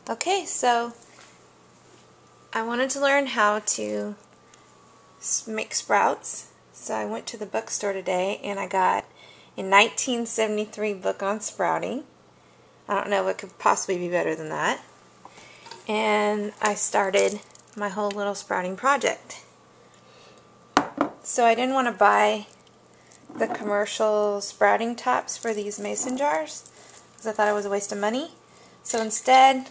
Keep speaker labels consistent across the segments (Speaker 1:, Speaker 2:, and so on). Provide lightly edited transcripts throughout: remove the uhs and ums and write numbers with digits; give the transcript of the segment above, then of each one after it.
Speaker 1: Okay, so I wanted to learn how to make sprouts, so I went to the bookstore today and I got a 1973 book on sprouting. I don't know what could possibly be better than that. And I started my whole little sprouting project. So I didn't want to buy the commercial sprouting tops for these mason jars because I thought it was a waste of money. So instead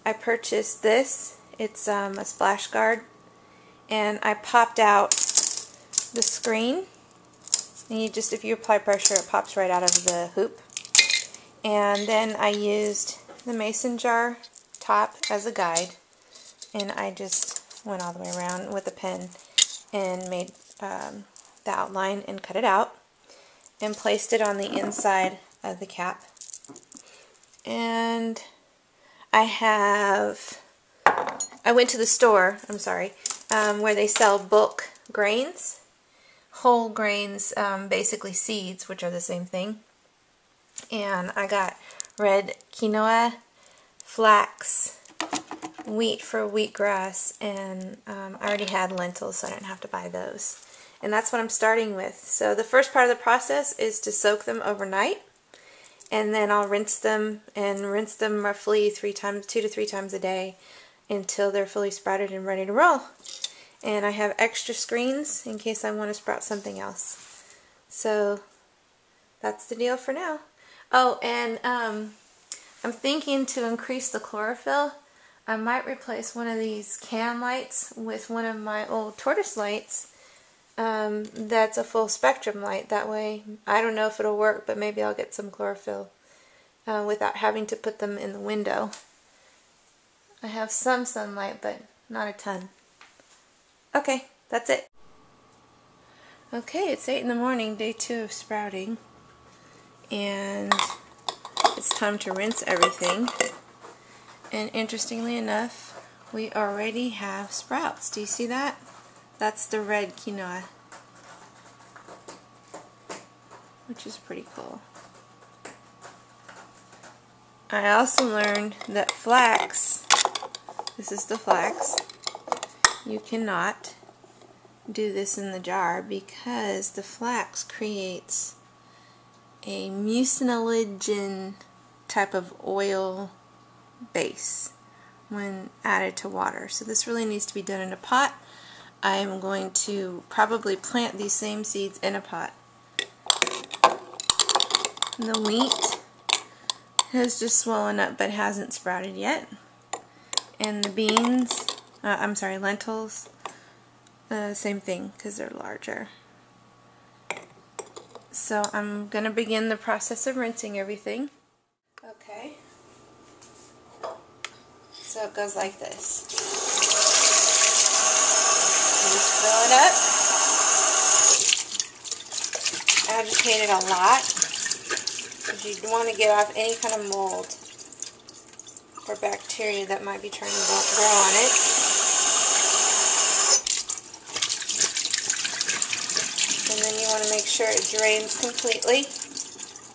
Speaker 1: I purchased this. It's a splash guard, and I popped out the screen, and if you apply pressure, it pops right out of the hoop. And then I used the mason jar top as a guide, and I just went all the way around with a pen and made the outline and cut it out and placed it on the inside of the cap. And I went to the store, where they sell bulk grains, whole grains, basically seeds, which are the same thing. And I got red quinoa, flax, wheat for wheatgrass, and I already had lentils, so I didn't have to buy those. And that's what I'm starting with. So the first part of the process is to soak them overnight, and then I'll rinse them roughly 2 to 3 times a day until they're fully sprouted and ready to roll. And I have extra screens in case I want to sprout something else. So that's the deal for now. Oh, and I'm thinking to increase the chlorophyll. I might replace one of these can lights with one of my old tortoise lights that's a full spectrum light. That way, I don't know if it'll work, but maybe I'll get some chlorophyll without having to put them in the window. I have some sunlight, but not a ton. Okay, that's it. Okay, it's 8 in the morning, day 2 of sprouting, and it's time to rinse everything. And interestingly enough, we already have sprouts. Do you see that? That's the red quinoa, which is pretty cool. I also learned that flax, this is the flax, you cannot do this in the jar because the flax creates a mucilage type of oil base when added to water. So this really needs to be done in a pot. I am going to probably plant these same seeds in a pot. The wheat has just swollen up but hasn't sprouted yet. And the beans, lentils, same thing because they're larger. So I'm going to begin the process of rinsing everything. Okay. So it goes like this. You just fill it up. Agitate it a lot because you want to get off any kind of mold or bacteria that might be trying to grow on it. And then you want to make sure it drains completely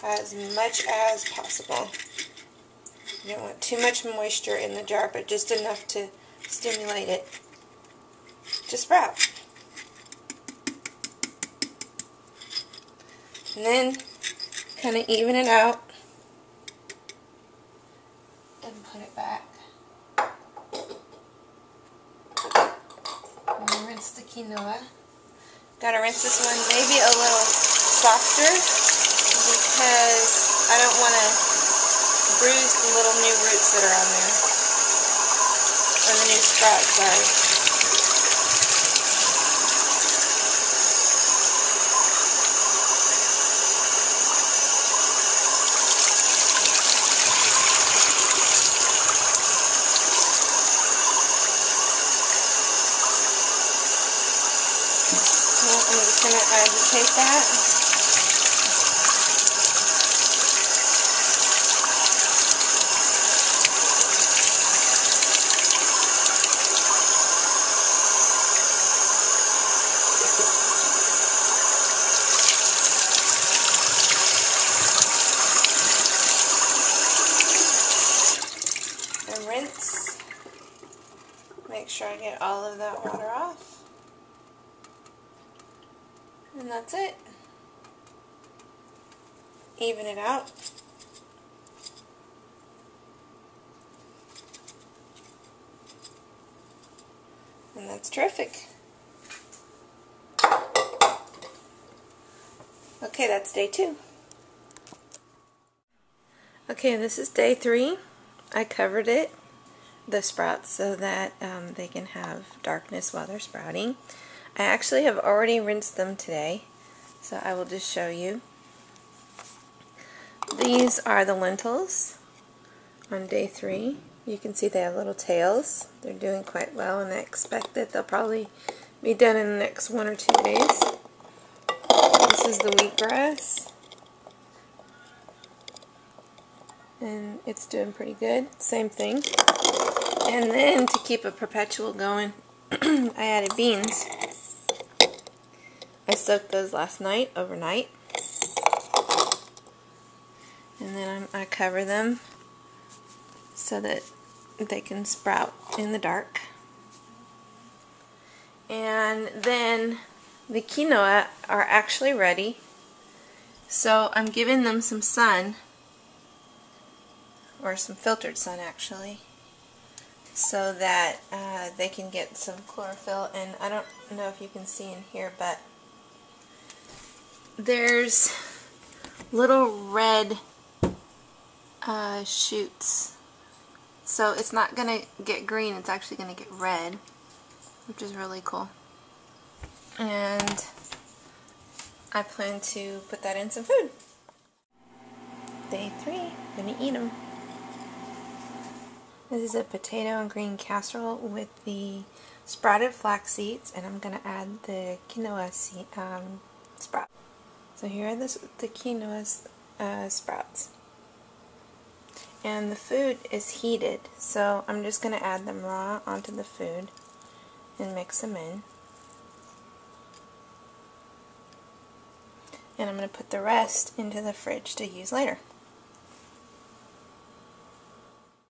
Speaker 1: as much as possible. You don't want too much moisture in the jar, but just enough to stimulate it to sprout. And then kind of even it out and put it back. And then rinse the quinoa. Gotta rinse this one maybe a little softer because I don't want to bruise the little new roots that are on there. Or the new sprouts, sorry. I'm just going to agitate that. rinse. Make sure I get all of that water off. And that's it. Even it out. And that's terrific. Okay, that's day 2. Okay, this is day 3. I covered it, the sprouts, so that they can have darkness while they're sprouting. I actually have already rinsed them today, so I will just show you. These are the lentils on day 3. You can see they have little tails. They're doing quite well, and I expect that they'll probably be done in the next 1 or 2 days. This is the wheatgrass, and it's doing pretty good. Same thing. And then to keep a perpetual going, I added beans. I soaked those last night, overnight. And then I cover them so that they can sprout in the dark. And then the quinoa are actually ready. So I'm giving them some sun, or some filtered sun actually, so that they can get some chlorophyll. And I don't know if you can see in here, but there's little red shoots. So it's not going to get green, it's actually going to get red, which is really cool. And I plan to put that in some food. Day 3, I'm going to eat them. This is a potato and green casserole with the sprouted flax seeds, and I'm going to add the quinoa sprout. So here are the quinoa sprouts. And the food is heated, so I'm just going to add them raw onto the food and mix them in. And I'm going to put the rest into the fridge to use later.